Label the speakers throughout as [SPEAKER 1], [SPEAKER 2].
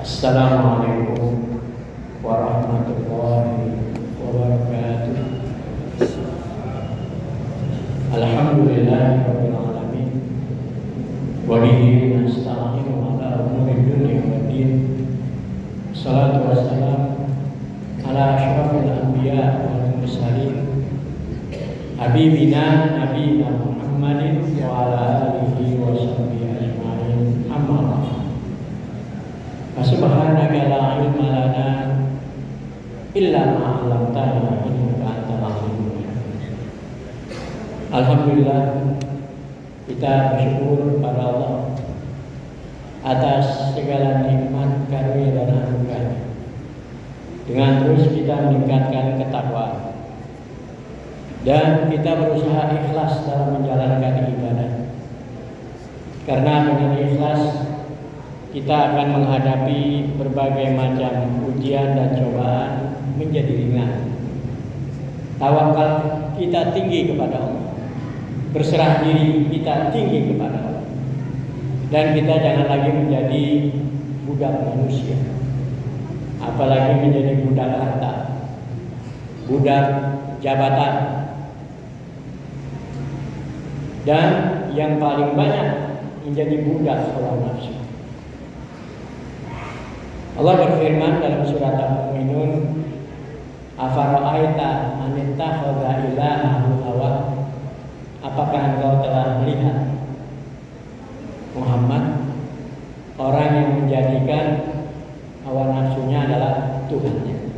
[SPEAKER 1] Assalamualaikum warahmatullahi wabarakatuh. Alhamdulillahirabbil alamin. Wa bihi nasta'inu ala umuri dunya waddin. Salatu wassalam ala asyrafil anbiya wal mursalin. Habibina nabiyina Muhammadin wa ala alihi wa sahbihi ajma'in. Amma ba'd. Subhanaka la ilma lana illa ma 'allamtana innaka antal alimul hakim. Alhamdulillah, kita bersyukur pada Allah atas segala nikmat karunia dan anugerah-Nya. Dengan terus kita meningkatkan ketakwaan dan kita berusaha ikhlas dalam menjalankan ibadah. Karena dengan ikhlas kita akan menghadapi berbagai macam ujian dan cobaan menjadi ringan. Tawakal kita tinggi kepada Allah. Berserah diri kita tinggi kepada Allah. Dan kita jangan lagi menjadi budak manusia. Apalagi menjadi budak harta, budak jabatan. Dan yang paling banyak menjadi budak hawa nafsu. Allah berfirman dalam surat Al-Mu'minun, "Afara'aita man ittakhadha ilahahu hawa?" Apakah engkau telah melihat Muhammad, orang yang menjadikan hawa nafsunya adalah Tuhannya?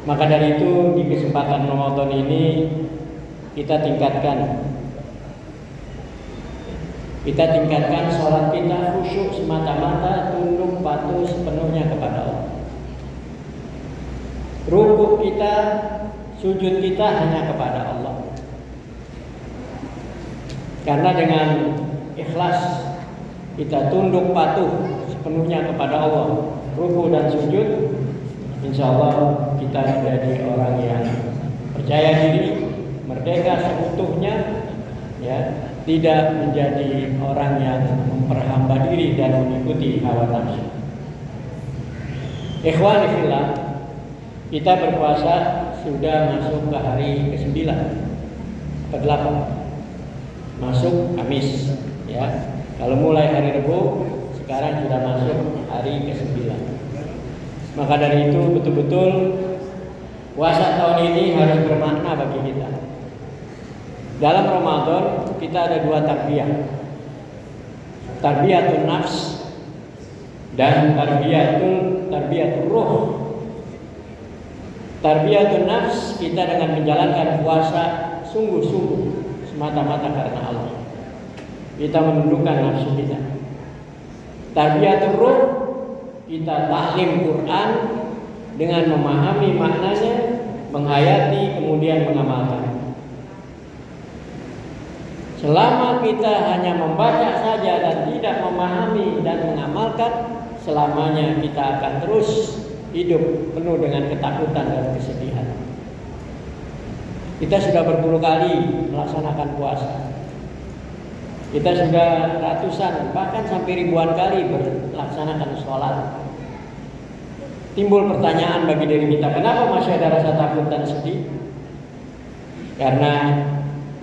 [SPEAKER 1] Maka dari itu di kesempatan Ramadan ini kita tingkatkan sholat kita khusyuk semata-mata, tunduk patuh sepenuhnya kepada Allah. Rukuk kita, sujud kita hanya kepada Allah. Karena dengan ikhlas kita tunduk patuh sepenuhnya kepada Allah, rukuk dan sujud, insya Allah kita menjadi orang yang percaya diri, merdeka seutuhnya, ya. Tidak menjadi orang yang memperhamba diri dan mengikuti hawa nafsu. Ikhwani fillah, kita berpuasa sudah masuk ke hari ke-9, ke-8. Masuk Kamis, ya. Kalau mulai hari Rabu, sekarang sudah masuk hari ke-9. Maka dari itu betul-betul puasa tahun ini harus bermakna bagi kita. Dalam Ramadan kita ada dua tarbiyah, tarbiyatun nafs dan tarbiyatun ruh. Tarbiyatun nafs kita dengan menjalankan puasa sungguh-sungguh semata-mata karena Allah. Kita menundukkan nafsu kita. Tarbiyatun ruh kita taklim Quran dengan memahami maknanya, menghayati kemudian mengamalkan. Selama kita hanya membaca saja dan tidak memahami dan mengamalkan, selamanya kita akan terus hidup penuh dengan ketakutan dan kesedihan. Kita sudah berpuluh kali melaksanakan puasa. Kita sudah ratusan, bahkan sampai ribuan kali melaksanakan sholat. Timbul pertanyaan bagi diri kita, kenapa masih ada rasa takut dan sedih? Karena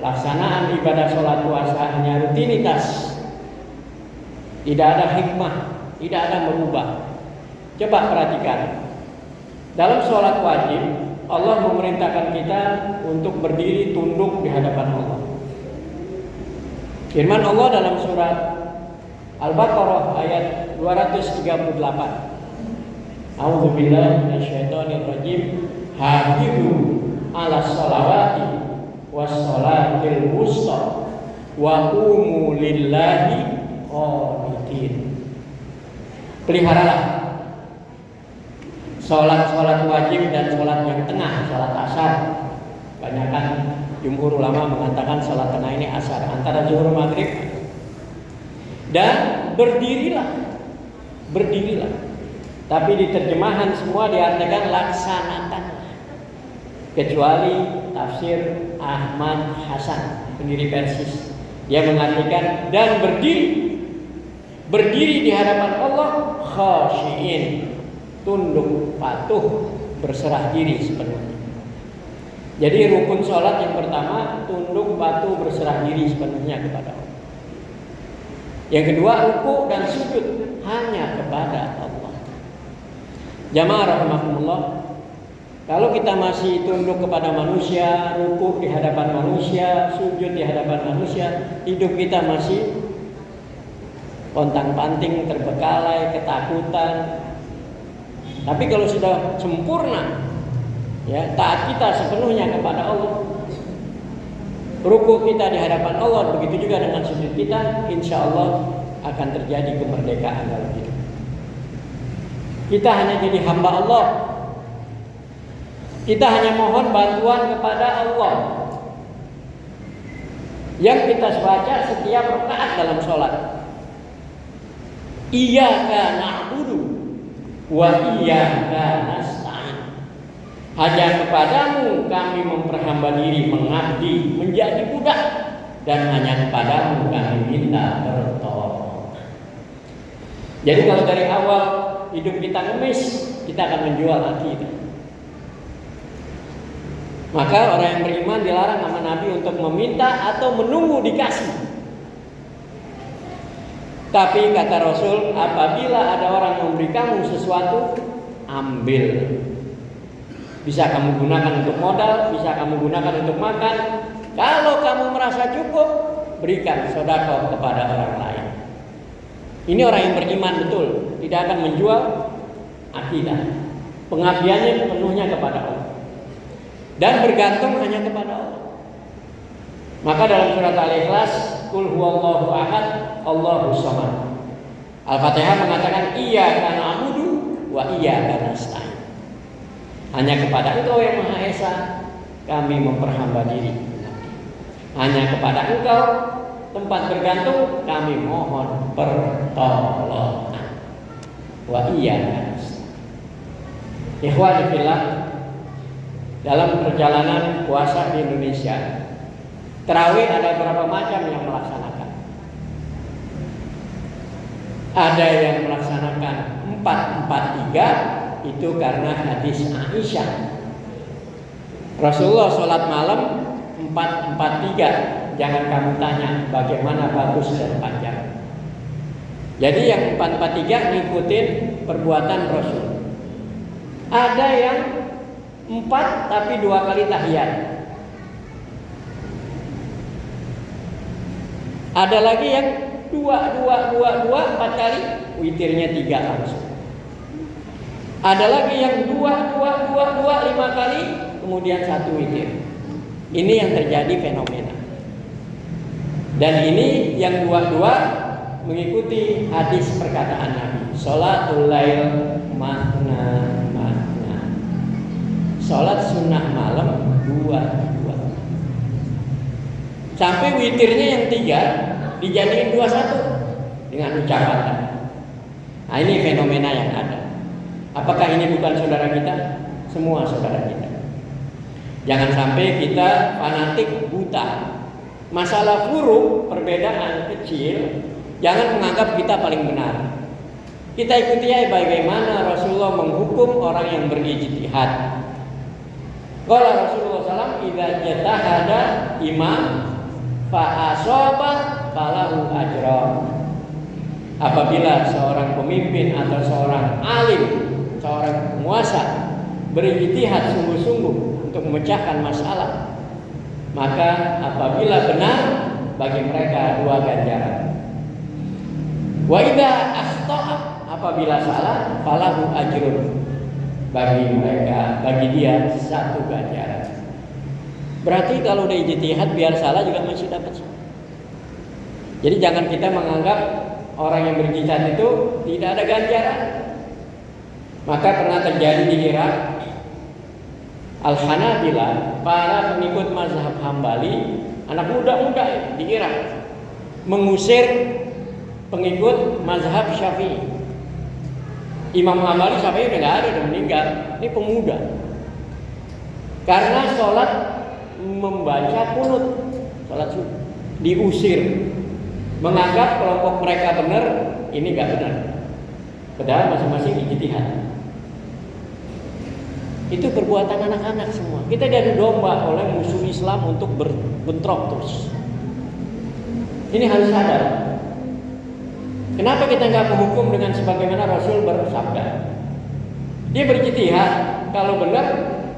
[SPEAKER 1] pelaksanaan ibadah sholat puasa hanya rutinitas, tidak ada hikmah, tidak ada merubah. Coba perhatikan, dalam sholat wajib Allah memerintahkan kita untuk berdiri tunduk di hadapan Allah. Firman Allah dalam surat Al-Baqarah ayat 238, A'udzubillahi minasyaitonirrajim, hafizu 'alas sholawati wassalatil wusta wa qumu lillahi qanitin. Peliharalah sholat wajib dan sholat yang tengah, sholat asar. Banyakan jumhur ulama mengatakan sholat tengah ini asar, antara zuhur maghrib. Dan berdirilah. Tapi di terjemahan semua diartikan laksanakan. Kecuali tafsir Ahmad Hasan, pendiri Persis, dia mengartikan dan berdiri. berdiri di hadapan Allah khashiin, tunduk patuh, berserah diri sepenuhnya. Jadi rukun sholat yang pertama, tunduk patuh berserah diri sepenuhnya kepada Allah. Yang kedua, ruku dan sujud hanya kepada Allah. Jamaah rahimakumullah, kalau kita masih tunduk kepada manusia, ruku di hadapan manusia, sujud di hadapan manusia, hidup kita masih pontang-panting, terbekalai, ketakutan. Tapi kalau sudah sempurna, ya, taat kita sepenuhnya kepada Allah, ruku kita di hadapan Allah, begitu juga dengan sujud kita, insya Allah akan terjadi kemerdekaan dalam hidup. Kita hanya jadi hamba Allah. Kita hanya mohon bantuan kepada Allah. Yang kita baca setiap rakaat dalam sholat, Iyyaka na'budu wa iyyaka nasta'in. Hanya kepadamu kami memperhamba diri, mengabdi, menjadi budak, dan hanya kepadamu kami minta pertolongan. Jadi kalau dari awal hidup kita ngemis, kita akan menjual akidah. Maka orang yang beriman dilarang sama Nabi untuk meminta atau menunggu dikasih. Tapi kata Rasul, apabila ada orang memberi kamu sesuatu, ambil. Bisa kamu gunakan untuk modal, bisa kamu gunakan untuk makan. Kalau kamu merasa cukup, berikan sedekah kepada orang lain. Ini orang yang beriman betul, tidak akan menjual akidah. Pengabdiannya penuhnya kepada Allah dan bergantung hanya kepada Allah. Maka dalam surat Al-Ikhlas, Qul huwallahu ahad, Allahus samad. Al-Fatihah mengatakan iyyaka na'budu wa iyyaka nasta'in. Hanya kepada Engkau yang Maha Esa kami memperhamba diri. Hanya kepada Engkau tempat bergantung kami mohon pertolongan. Wa iyyaka nasta'in. Ikhwani fillah, dalam perjalanan puasa di Indonesia, tarawih ada beberapa macam yang melaksanakan. Ada yang melaksanakan 4-4-3, itu karena hadis Aisyah. Rasulullah sholat malam 4-4-3. Jangan kamu tanya bagaimana bagus dan panjang. Jadi yang 4-4-3 ngikutin perbuatan Rasul. Ada yang 4 tapi 2 kali tahiyat. Ada lagi yang 2 4 kali, witirnya 3 langsung. Ada lagi yang 2 5 kali, kemudian 1 witir. Ini yang terjadi fenomena. Dan ini yang 2 mengikuti hadis perkataan Nabi. Sholatul lail makna. Sholat sunnah malam 2. Sampai witirnya yang 3 dijadiin 21 dengan ucapan tadi. Nah, ini fenomena yang ada. Apakah ini bukan saudara kita? Semua saudara kita. Jangan sampai kita fanatik buta. Masalah furu, perbedaan kecil, jangan menganggap kita paling benar. Kita ikuti aja bagaimana Rasulullah menghukum orang yang berijtihad. Qala Rasulullah SAW, idza jatahada imam fa asaba falahu ajran. Apabila seorang pemimpin atau seorang alim, seorang penguasa berijtihad sungguh-sungguh untuk memecahkan masalah, maka apabila benar bagi mereka 2 ganjaran. Wa idza akhta'a, apabila salah, falahu ajrun, bagi mereka, bagi dia 1 ganjaran. Berarti kalau udah ijtihad biar salah juga masih dapat. Jadi jangan kita menganggap orang yang berijtihad itu tidak ada ganjaran. Maka pernah terjadi di Irak, Al-Hanabilah, para pengikut mazhab Hambali, anak muda-muda di Irak, mengusir pengikut mazhab Syafi'i. Imam Hambali Syafi'i udah nggak ada, udah meninggal. Ini pemuda. Karena sholat membaca kunut, sholat subuh, diusir. Menganggap kelompok mereka benar, ini nggak benar. Padahal masing-masing ijtihad. Itu perbuatan anak-anak semua. Kita diadu domba oleh musuh Islam untuk berbentrok terus. Ini harus sadar. Kenapa kita nggak menghukum dengan sebagaimana Rasul bersabda? Dia berijtihad, kalau benar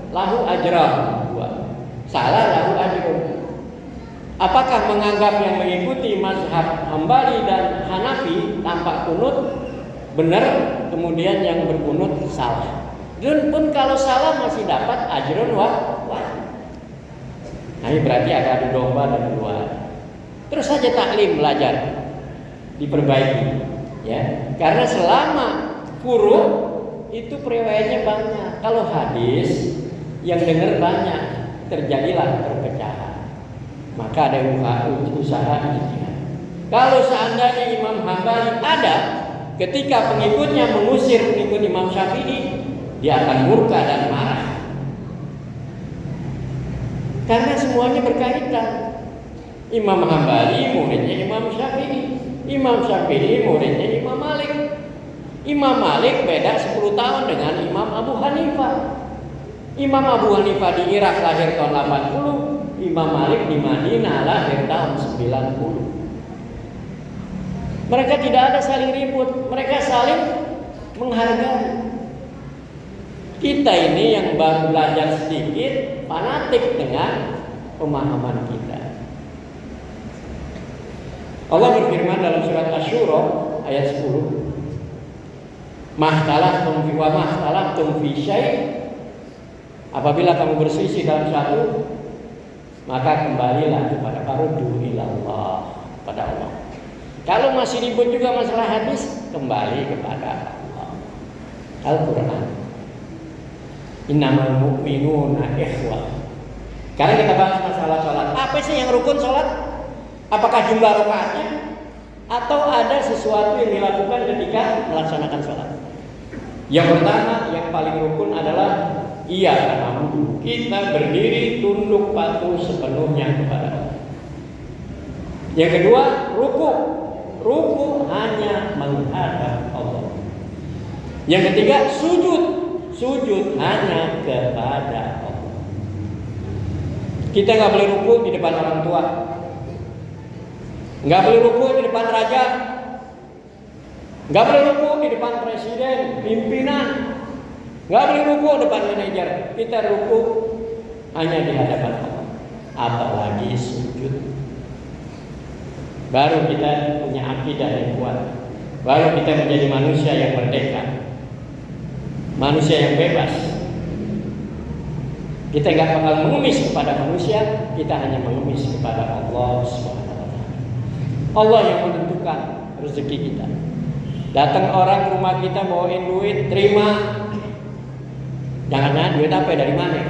[SPEAKER 1] lahu ajrah, salah lahu ajrun. Apakah menganggap yang mengikuti mazhab Hambali dan Hanafi tanpa kunut benar, kemudian yang berkunut salah? Dan pun kalau salah masih dapat ajrun wahid. Nah, ini berarti ada adu domba dan dua. Terus saja taklim, belajar, diperbaiki, ya. Karena selama furu' itu periwayatnya banyak. Kalau hadis yang dengar banyak, terjadilah perpecahan. Maka ada usaha ijtihad. Kalau seandainya Imam Hambali ada, ketika pengikutnya mengusir pengikut Imam Syafi'i, dia akan murka dan marah. Karena semuanya berkaitan. Imam Hambali muridnya Imam Syafi'i, Imam Syafi'i muridnya Imam Malik. Imam Malik beda 10 tahun dengan Imam Abu Hanifah. Imam Abu Hanifah di Irak lahir tahun 80, Imam Malik di Madinah lahir tahun 90. Mereka tidak ada saling ribut, mereka saling menghargai. Kita ini yang baru belajar sedikit fanatik dengan pemahaman kita. Allah berfirman dalam surat Asy-Syura ayat 10. Mahtalaftum fi wa mahtalaftum fi syai'. Apabila kamu berselisih dalam satu, maka kembalilah kepada faruddu ilallah, pada Allah. Kalau masih ribut juga masalah hadis, kembali kepada Allah. Al-Qur'an. Innamal mu'minuna ikhwah. Sekarang kita bahas masalah sholat. Apa sih yang rukun sholat? Apakah jumlah rakaatnya? Atau ada sesuatu yang dilakukan ketika melaksanakan sholat? Yang pertama, yang paling rukun adalah karena kita berdiri tunduk patuh sepenuhnya kepada Allah. Yang kedua, ruku. Ruku hanya menghadap Allah. Yang ketiga, sujud. Sujud hanya kepada Allah. Kita nggak boleh ruku di depan orang tua, nggak boleh ruku di depan raja, nggak boleh ruku di depan presiden, pimpinan, nggak boleh ruku di depan manajer. Kita ruku hanya di hadapan Allah. Apalagi sujud, baru kita punya akidah yang kuat, baru kita menjadi manusia yang merdeka, manusia yang bebas. Kita nggak bakal mengemis kepada manusia, kita hanya mengemis kepada Allah SWT. Allah yang menentukan rezeki kita. Datang orang ke rumah kita bawain duit, terima. Jangan duit apa dari mana?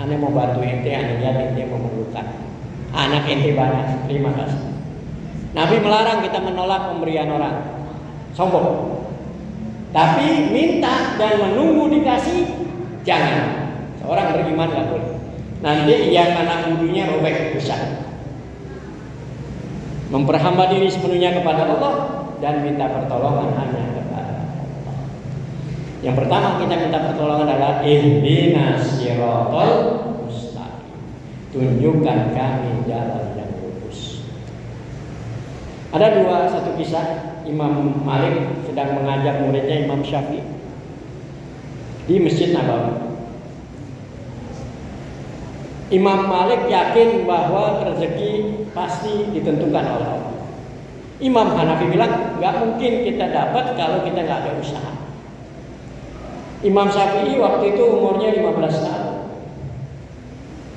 [SPEAKER 1] Ane mau bantu ente, ane lihat ente memerlukan. Anak ente banyak, terima kasih. Nabi melarang kita menolak pemberian orang, sombong. Tapi minta dan menunggu dikasih, jangan. Seorang beriman gak boleh. Nanti yang anak wudunya robek besar. Memperhamba diri sepenuhnya kepada Allah dan minta pertolongan hanya kepada Allah. Yang pertama kita minta pertolongan adalah ihdinas siratal mustaqim. Tunjukkan kami jalan yang lurus. Ada satu kisah. Imam Malik sedang mengajak muridnya Imam Syafi'i di Masjid Nabawi. Imam Malik yakin bahwa rezeki pasti ditentukan oleh Allah. Imam Hanafi bilang nggak mungkin kita dapat kalau kita nggak ada usaha. Imam Syafi'i waktu itu umurnya 15 tahun.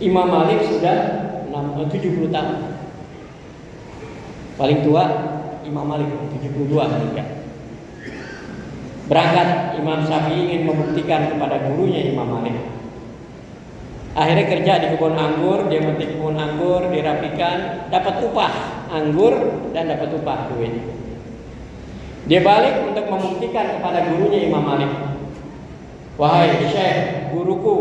[SPEAKER 1] Imam Malik sudah 70 tahun. Paling tua Imam Malik 72 meninggal. Berangkat Imam Syafi'i ingin membuktikan kepada gurunya Imam Malik. Akhirnya kerja di kebun anggur, dia memetik kebun anggur, dirapikan, dapat upah anggur dan dapat upah duit. Dia balik untuk membuktikan kepada gurunya Imam Malik. Wahai Syekh, guruku,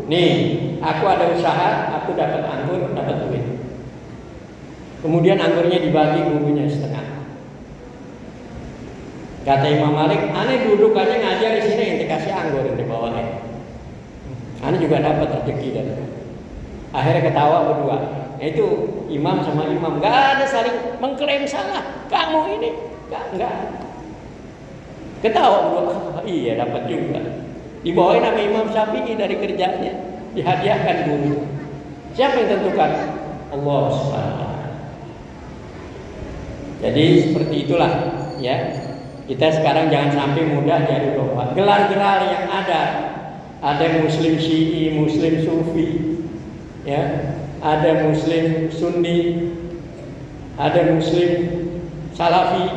[SPEAKER 1] nih aku ada usaha, aku dapat anggur, dapat duit. Kemudian anggurnya dibagi gurunya setengah. Kata Imam Malik, aneh duduk aja ngajar di sini yang dikasih anggur yang dibawain. Aneh juga dapat rezeki dari itu. Akhirnya ketawa berdua. Nah, itu imam sama imam, nggak ada saling mengklaim salah. Kamu ini nggak. Ketawa berdua. Iya dapat juga. Dibawain sama Imam Syafi'i dari kerjanya, dihadiahkan guru. Siapa yang tentukan? Allah Subhanahu wa Ta'ala. Jadi seperti itulah ya. Kita sekarang jangan sampai mudah jadi domba. Gelar-gelar yang ada Muslim Syi'i, Muslim Sufi, ya, ada Muslim Sunni, ada Muslim Salafi,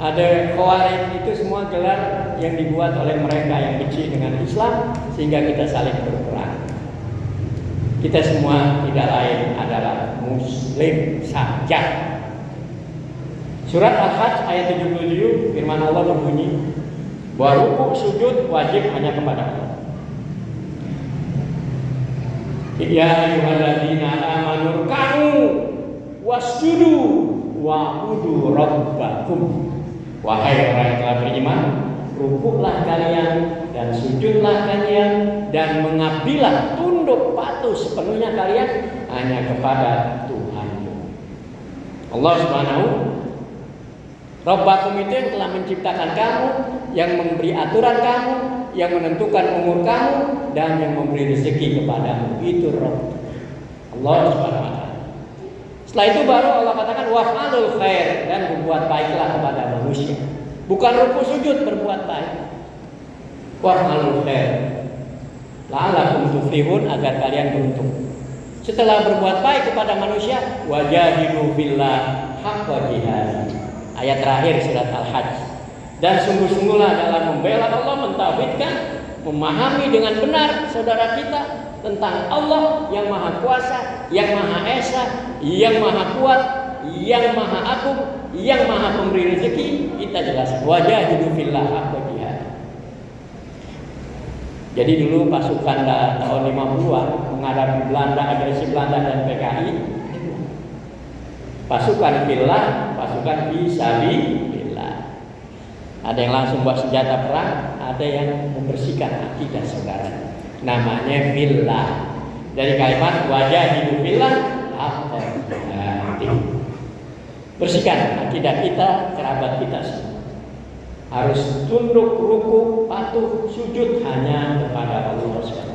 [SPEAKER 1] ada Khawarij. Itu semua gelar yang dibuat oleh mereka yang benci dengan Islam sehingga kita saling berperang. Kita semua tidak lain adalah Muslim saja. Surat Al-Hajj ayat 77 firman Allah berbunyi bahwa rukuk sujud wajib hanya kepada Allah. Ya ayyuhalladzina amanu ruk'u wasjudu wa'budu rabbakum. Wahai orang yang telah beriman, rukuklah kalian dan sujudlah kalian dan mengabdilah, tunduk patuh sepenuhnya kalian hanya kepada Tuhanmu. Allah Subhanahu Rabbakum itu yang telah menciptakan kamu, yang memberi aturan kamu, yang menentukan umur kamu, dan yang memberi rezeki kepadamu. Itu Rabb Allah Subhanahu wa Ta'ala. Setelah itu baru Allah katakan waf'alul khair, dan berbuat baiklah kepada manusia. Bukan rukuk sujud, berbuat baik. Waf'alul khair la'allakum tuflihun, agar kalian beruntung. Setelah berbuat baik kepada manusia, wajahidu billah haqqa jihad. Ayat terakhir surat Al-Hajj. Dan sungguh-sungguhlah dalam membela Allah, mentauhidkan, memahami dengan benar saudara kita tentang Allah yang Maha Kuasa, yang Maha Esa, yang Maha Kuat, yang Maha Agung, yang Maha Pemberi rezeki. Kita jelaskan wajahidu fillah haqqa jihad. Jadi dulu pasukan tahun 50-an menghadapi Belanda, agresi Belanda dan PKI. Pasukan fillah, pasukan fisabilillah. Ada yang langsung bawa senjata perang, ada yang membersihkan akidah saudara. Namanya fillah. Dari kalimat wajahidu fillah haqqa jihad. Bersihkan akidah kita, kerabat kita semua. Harus tunduk, rukuk, patuh, sujud hanya kepada Allah SWT.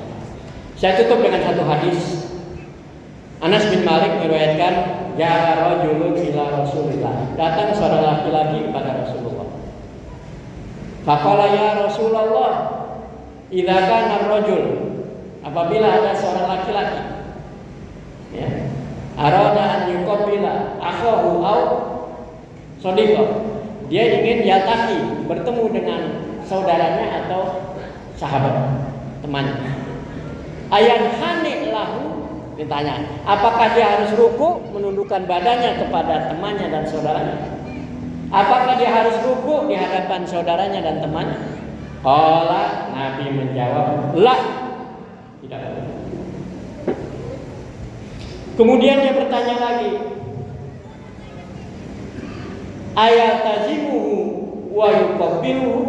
[SPEAKER 1] Saya tutup dengan satu hadis. Anas bin Malik meriwayatkan, ja'a rajulun ila Rasulillah. Datang seorang laki-laki kepada Rasulullah. Faqala ya Rasulullah, idza kana ar-rajul, apabila ada seorang laki-laki, ya, arada an yuqabila akhahu aw sadiqah. Dia ingin yataki, bertemu dengan saudaranya atau sahabat, temannya. Ayan hani lahu, ditanya, apakah dia harus ruku menundukkan badannya kepada temannya dan saudaranya? Apakah dia harus ruku di hadapan saudaranya dan temannya? Qala, Nabi menjawab, la, tidak boleh. Kemudian dia bertanya lagi, ayatazimuhu wa yuqabbiluhu,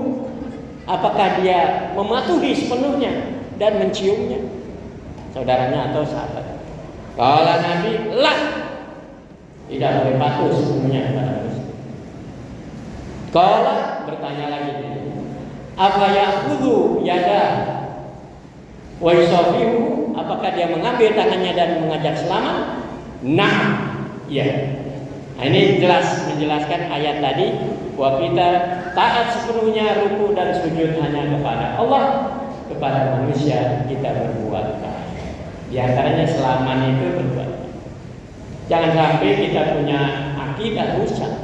[SPEAKER 1] apakah dia mematuhi sepenuhnya dan menciumnya saudaranya atau sahabat? Kalau Nabi, lah, tidak boleh patuh sepenuhnya kepada Rasul. Kalau bertanya lagi, apa ya'khudhu yada wa yusafihu, apakah dia mengambil tangannya dan mengajak selamat? Nah, ya. Nah, ini jelas menjelaskan ayat tadi bahwa kita taat sepenuhnya, ruku dan sujud hanya kepada Allah, kepada manusia kita berbuat baik. Di antaranya selaman itu berbuat. Jangan sampai kita punya akidah rusak.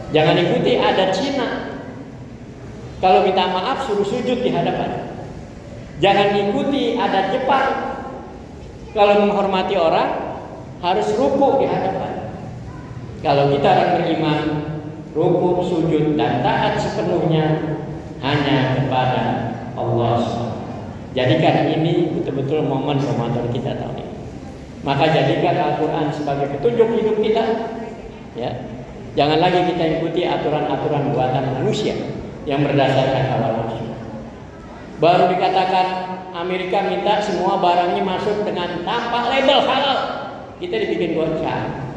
[SPEAKER 1] Jangan ikuti adat Cina. Kalau minta maaf suruh sujud di hadapan. Jangan ikuti adat Jepang. Kalau menghormati orang harus ruku di hadapan. Kalau kita orang beriman, ruku, sujud dan taat sepenuhnya hanya kepada Allah SWT. Jadikan ini betul-betul momen Ramadan kita tahun ini. Maka jadikan Al-Quran sebagai petunjuk hidup kita, ya. Jangan lagi kita ikuti aturan-aturan buatan manusia yang berdasarkan hawa nafsu. Baru dikatakan Amerika minta semua barangnya masuk dengan tanpa label halal, kita dibikin goncang.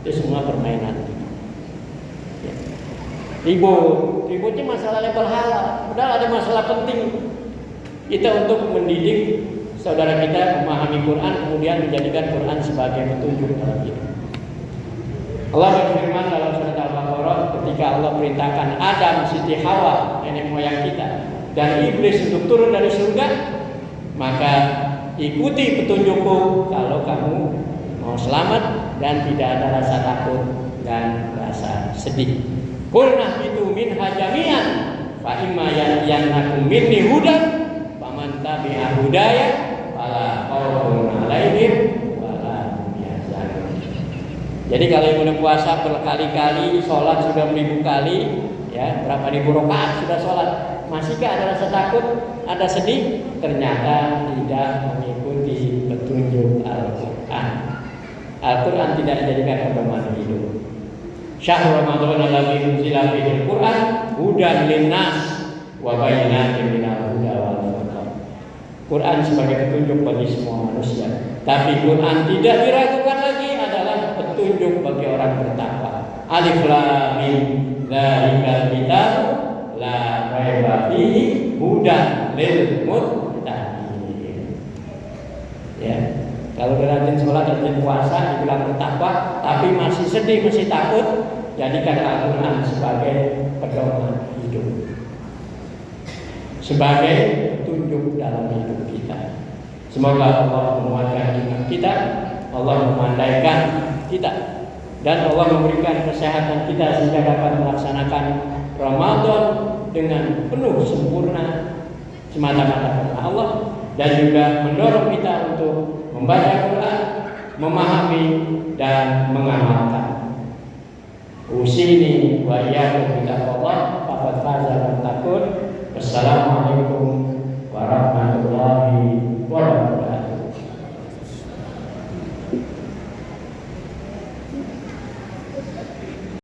[SPEAKER 1] Itu semua permainan. Ributnya masalah label halal. Padahal ada masalah penting kita untuk mendidik saudara kita memahami Quran, kemudian menjadikan Quran sebagai petunjuk dalam hidup. Allah berfirman dalam surat Al-Baqarah ketika Allah perintahkan Adam, Siti Hawa, nenek moyang kita, dan iblis untuk turun dari surga, maka ikuti petunjukku kalau kamu mau selamat dan tidak ada rasa takut dan rasa sedih. Qulna itu minha jami'an fa imma yannakum minni hudan faman tabi'a hudaya fala khaufun 'alaihim wala hum yahzanun. Jadi kalau yang udah puasa berkali-kali, sholat sudah 1000 kali, ya berapa ribu rakaat sudah sholat, masihkah ada rasa takut, ada sedih? Ternyata tidak mengikuti petunjuk Al-Quran. Al-Quran tidak dijadikan pedoman hidup. Syahrul Ramadan alladzi unzila fihi al-Quran hudan linnas wa bayyinatin minal huda wal furqan. Quran sebagai petunjuk bagi semua manusia. Tapi Quran tidak diragukan lagi adalah petunjuk bagi orang bertakwa. Alif lam mim dzalikal kitab la raiba fihi hudan lil muttaqin. Ya, kalau rajin sholat, rajin puasa, dibilang bertakwa, tapi masih sedih, masih takut, jadikan Al-Quran sebagai pedoman hidup, sebagai petunjuk dalam hidup kita. Semoga Allah menguatkan iman kita, Allah memandaikan kita, dan Allah memberikan kesehatan kita sehingga dapat melaksanakan Ramadan dengan penuh sempurna semata-mata karena Allah, dan juga mendorong kita untuk membaca Quran, memahami dan mengamalkan. Usini wa iyyakum bittaqwa faqad faza man taqul. Wassalamualaikum